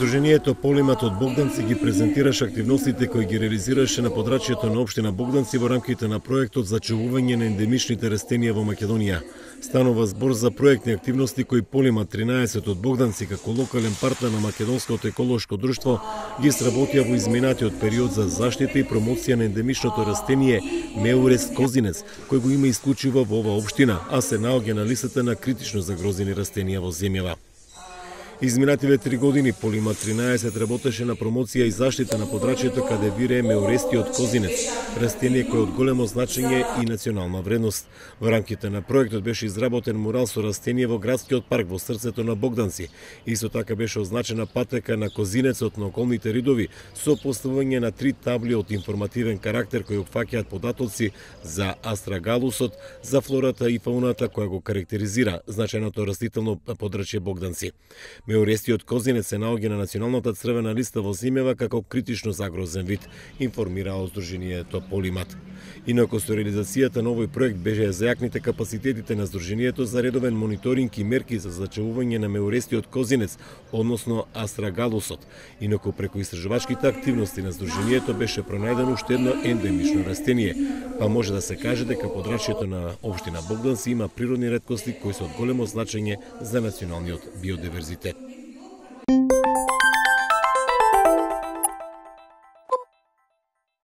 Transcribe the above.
Здруженијето Полимат од Богданци ги презентираше активностите кои ги реализираше на подрачјето на општина Богданци во рамките на проектот за чувување на ендемичните растенија во Македонија. Станува збор за проектни активности кои Полимат 13 од Богданци како локален партнер на Македонското еколошко друштво ги сработија во изминатиот период за заштита и промоција на ендемичното растение Меурес козинец, кој го има исклучиво во оваа општина, а се наоѓа на листата на критично загрозени растенија во земјава. Изминативе 3 години Полимат 13 работеше на промоција и заштита на подрачјето каде вирее меурестиот козинец, растение кое од големо значење и национална вредност. Во рамките на проектот беше изработен мурал со растение во градскиот парк во срцето на Богданци. Исто така беше означена патека на козинецот на околните ридови со поставување на 3 табли од информативен карактер кои опфаќаат податоци за астрагалусот, за флората и фауната која го карактеризира значајното растително подрачје Богданци. Меурестиот козинец се наоѓа на националната црвена листа во земјава како критично загрозен вид, информираа Здруженијето Полимат. Инаку со реализацијата на овој проект беше зајакните капацитетите на Здруженијето за редовен мониторинг и мерки за зачувување на меурестиот козинец, односно астрагалусот. Инаку преку истражувачките активности на Здруженијето беше пронајдено уште едно ендемично растение, па може да се каже дека подрачјето на општина Богданци има природни реткости кои се од големо значење за националниот биодиверзитет.